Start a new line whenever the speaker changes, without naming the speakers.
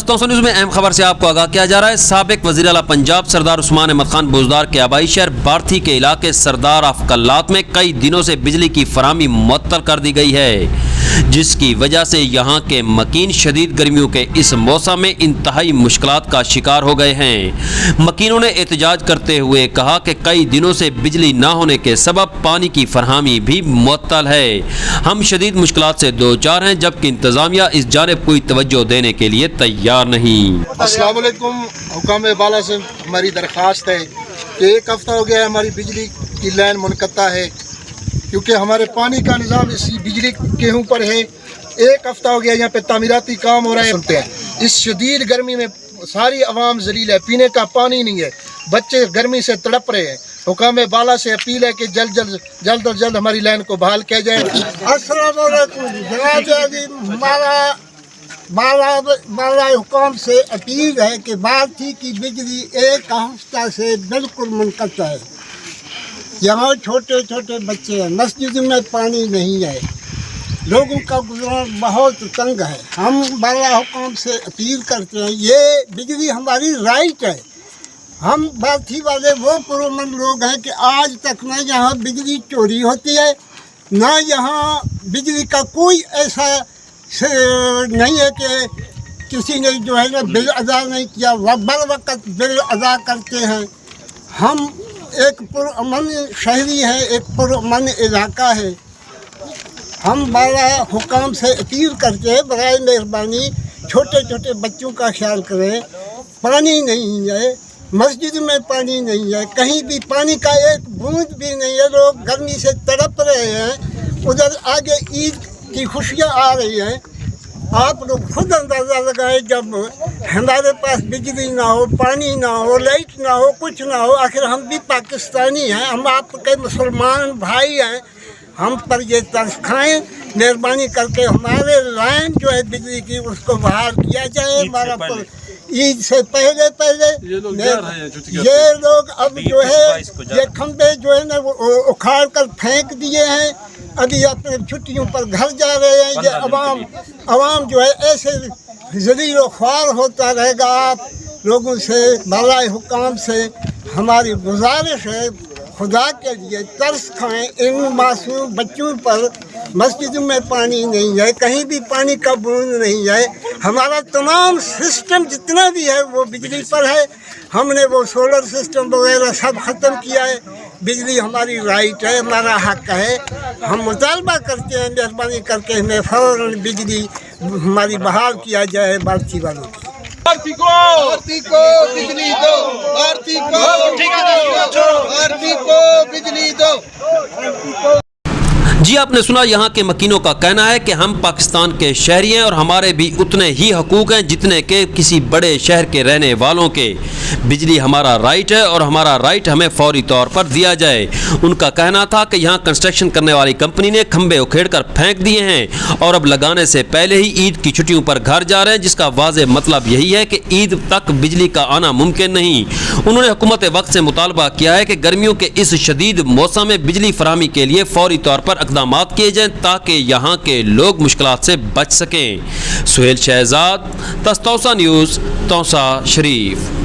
Taunsa news में अहम खबर से आपको आगाह किया जा रहा है। साबिक वज़ीर आला पंजाब सरदार उस्मान अहमद खान बोजदार के आबाई शहर बार्थी के इलाके सरदार अफकलात में कई दिनों से बिजली की फराहमी मुअत्तल कर दी गई है, जिसकी वजह से यहाँ के मकीन शदीद गर्मियों के इस मौसम में इंतहाई मुश्किलात का शिकार हो गए हैं। मकीनों ने एहतजाज करते हुए कहा कि कई दिनों से बिजली न होने के सबब पानी की फराहमी भी मुअत्तल है। हम शदीद मुश्किलात से दो चार हैं, जबकि इंतज़ामिया इस जानिब कोई तवज्जो देने के लिए तैयार नहीं।
अस्सलाम वालेकुम। हुकाम बाला से हमारी दरख्वास्त है कि एक हफ़्ता हो गया है हमारी बिजली की लाइन मुनक़ता है, क्योंकि हमारे पानी का निज़ाम इसी बिजली के ऊपर है। एक हफ़्ता हो गया यहाँ पे तामीराती काम हो रहे हैं। इस शदीद गर्मी में सारी आवाम ज़लील है, पीने का पानी नहीं है, बच्चे गर्मी से तड़प रहे हैं। हुकाम बाला से अपील है कि जल्द और जल्द हमारी लाइन को बहाल किया जाए।
अस्सलाम वालेकुम। बाला हुकाम से अपील है कि बार्थी की बिजली एक हफ्ता से बिल्कुल मुनक़ता है। यहाँ छोटे छोटे बच्चे हैं, मस्जिद में पानी नहीं है, लोगों का गुज़रान बहुत तंग है। हम बाला हुकाम से अपील करते हैं, ये बिजली हमारी राइट है। हम बार्थी वाले वो पुरअमन लोग हैं कि आज तक न यहाँ बिजली चोरी होती है, न यहाँ बिजली का कोई ऐसा नहीं है कि किसी ने जो है ना बिल अदा नहीं किया, बर वक़्त बिल अदा करते हैं। हम एक पुरअमन शहरी है, एक पुरअमन इलाका है। हम बाला हुकाम से अपील करते हैं, बराए मेहरबानी छोटे छोटे बच्चों का ख्याल करें। पानी नहीं है, मस्जिद में पानी नहीं है, कहीं भी पानी का एक बूंद भी नहीं है। लोग गर्मी से तड़प रहे हैं। उधर आगे ईद की खुशियाँ आ रही हैं। आप लोग खुद अंदाज़ा लगाएं, जब हमारे पास बिजली ना हो, पानी ना हो, लाइट ना हो, कुछ ना हो, आखिर हम भी पाकिस्तानी हैं, हम आपके मुसलमान भाई हैं। हम पर ये तरस खाएँ, मेहरबानी करके हमारे लाइन जो है बिजली की उसको बहाल किया जाए। हमारा पर ईद से पहले ये लोग अब जो है ये खंबे जो है ना वो उखाड़ कर फेंक दिए हैं। अभी अपने छुट्टियों पर घर जा रहे हैं। ये अवाम जो है ऐसे ज़लील व ख्वार होता रहेगा। आप लोगों से बाला हुकाम से हमारी गुजारिश है, खुदा के लिए तरस खाएं इन मासूम बच्चों पर। मस्जिद में पानी नहीं है, कहीं भी पानी का बूंद नहीं है। हमारा तमाम सिस्टम जितना भी है वो बिजली पर है। हमने वो सोलर सिस्टम वगैरह सब ख़त्म किया है। बिजली हमारी राइट है, हमारा हक है। हम मुतालबा करते हैं, मेहरबानी करके हमें फ़ौरन बिजली हमारी बहाल किया जाए। बार्थी वालों की
भारती को बिजली दो, भारती को बिजली दो।
जी आपने सुना, यहाँ के मकीनों का कहना है कि हम पाकिस्तान के शहरी हैं और हमारे भी उतने ही हकूक़ हैं जितने के किसी बड़े शहर के रहने वालों के। बिजली हमारा राइट है और हमारा राइट हमें फौरी तौर पर दिया जाए। उनका कहना था कि यहाँ कंस्ट्रक्शन करने वाली कंपनी ने खंबे उखेड़ कर फेंक दिए हैं और अब लगाने से पहले ही ईद की छुट्टियों पर घर जा रहे हैं, जिसका वाज़ेह मतलब यही है कि ईद तक बिजली का आना मुमकिन नहीं। उन्होंने हुकूमत वक्त से मुतालबा किया है कि गर्मियों के इस शदीद मौसम में बिजली फराहमी के लिए फौरी तौर पर इक़दामात किए जाएं ताकि यहाँ के लोग मुश्किलात से बच सकें। सुहेल शहजाद, तौसा न्यूज़, तौसा शरीफ।